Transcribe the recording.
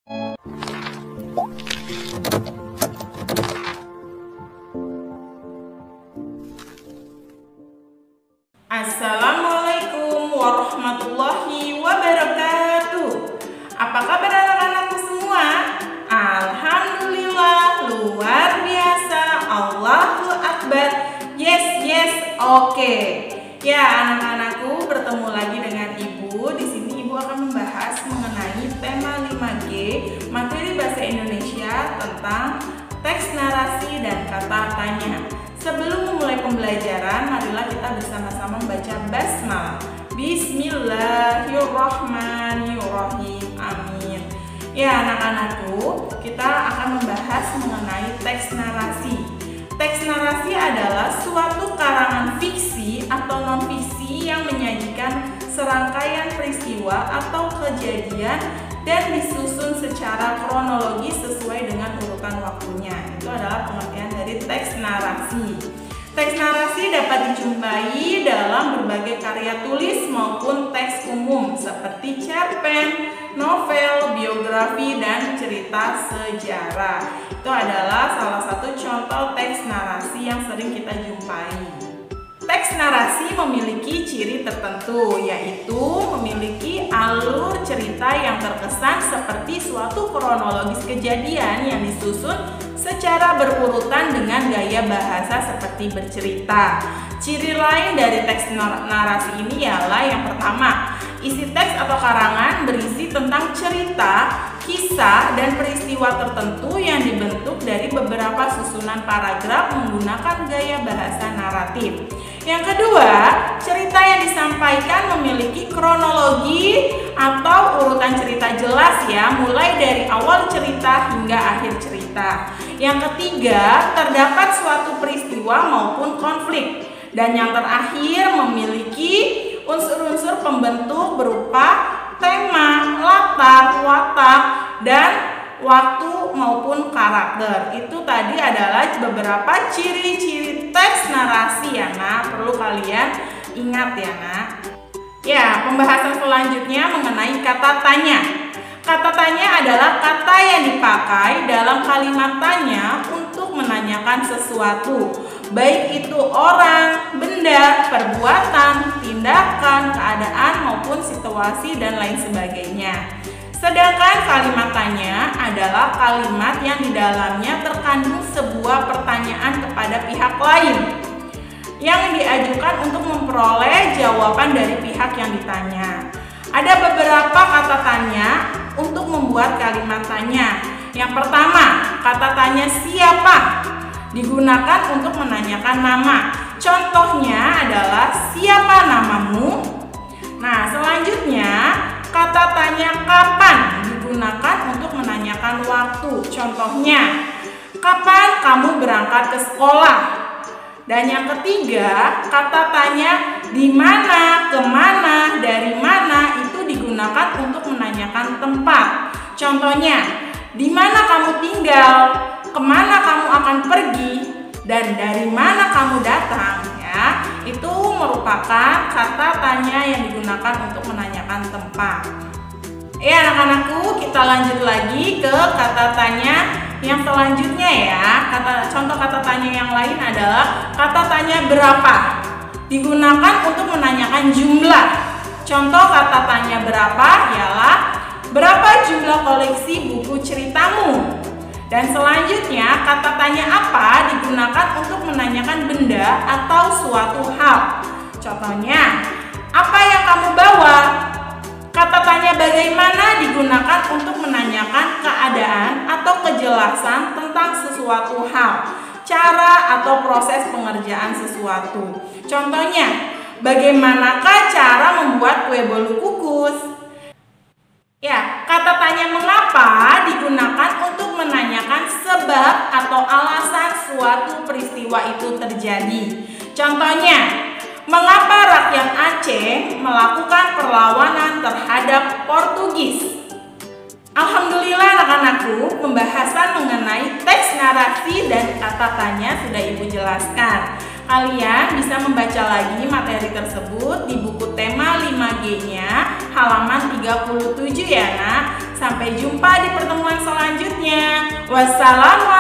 Assalamualaikum warahmatullahi wabarakatuh. Apa kabar anak-anakku semua? Alhamdulillah, luar biasa. Allahu Akbar. Yes, oke. Ya, anak-anakku, bertemu lagi dengan Ibu. Di sini Ibu akan membahas mengenai tema 5G, materi bahasa Indonesia tentang teks narasi dan kata tanya. Sebelum memulai pembelajaran, marilah kita bersama-sama membaca basmalah. Bismillahirrahmanirrahim. Amin. Ya, anak-anakku, kita akan membahas mengenai teks narasi. Teks narasi adalah suatu karangan fiksi atau non-fiksi yang menyajikan serangkaian peristiwa atau kejadian dan disusun secara kronologis sesuai dengan urutan waktunya. Itu adalah pengertian dari teks narasi. Teks narasi dapat dijumpai dalam berbagai karya tulis maupun teks umum seperti cerpen, novel, biografi, dan cerita sejarah. Itu adalah salah satu contoh teks narasi yang sering kita jumpai. Teks narasi memiliki ciri tertentu, yaitu memiliki alur cerita yang terkesan seperti suatu kronologis kejadian yang disusun secara berurutan dengan gaya bahasa seperti bercerita. Ciri lain dari teks narasi ini ialah yang pertama, isi teks atau karangan berisi tentang cerita, kisah, dan peristiwa tertentu yang dibentuk dari beberapa susunan paragraf menggunakan gaya bahasa naratif. Yang kedua, cerita yang disampaikan memiliki kronologi atau urutan cerita jelas ya, mulai dari awal cerita hingga akhir cerita. Yang ketiga, terdapat suatu peristiwa maupun konflik. Dan yang terakhir, memiliki unsur-unsur pembentuk berupa tema, latar, watak, dan waktu maupun karakter. Itu tadi adalah beberapa ciri-ciri teks narasi ya nak, perlu kalian ingat ya nak. Ya, pembahasan selanjutnya mengenai kata tanya. Kata tanya adalah kata yang dipakai dalam kalimat tanya untuk menanyakan sesuatu, baik itu orang, benda, perbuatan, tindakan, keadaan maupun situasi dan lain sebagainya. Sedangkan kalimat tanya adalah kalimat yang di dalamnya terkandung sebuah pertanyaan kepada pihak lain yang diajukan untuk memperoleh jawaban dari pihak yang ditanya. Ada beberapa kata tanya untuk membuat kalimat tanya. Yang pertama, kata tanya siapa digunakan untuk menanyakan nama. Contohnya adalah siapa namamu? Nah, selanjutnya kata tanya kapan digunakan untuk menanyakan waktu. Contohnya, kapan kamu berangkat ke sekolah? Dan yang ketiga, kata tanya di mana, kemana, dari mana itu digunakan untuk menanyakan tempat. Contohnya, di mana kamu tinggal, kemana kamu akan pergi, dan dari mana kamu datang. Ya, itu merupakan kata tanya yang digunakan untuk menanyakan tempat. Ya anak-anakku, kita lanjut lagi ke kata tanya yang selanjutnya ya. Contoh kata tanya yang lain adalah kata tanya berapa. Digunakan untuk menanyakan jumlah. Contoh kata tanya berapa ialah berapa jumlah koleksi buku ceritamu. Dan selanjutnya kata tanya apa digunakan untuk menanyakan benda atau suatu hal. Contohnya, apa yang kamu bawa? Kata tanya bagaimana digunakan untuk menanyakan keadaan atau kejelasan tentang sesuatu hal, cara atau proses pengerjaan sesuatu. Contohnya, bagaimanakah cara membuat kue bolu kukus? Ya, kata tanya mengapa digunakan untuk menanyakan sebab atau alasan suatu peristiwa itu terjadi. Contohnya, mengapa rakyat Aceh melakukan perlawanan terhadap Portugis? Alhamdulillah anak-anakku, pembahasan mengenai teks narasi dan kata tanya sudah Ibu jelaskan. Kalian bisa membaca lagi materi tersebut di buku tema 5G-nya halaman 37 ya nak. Sampai jumpa di pertemuan selanjutnya. Wassalamualaikum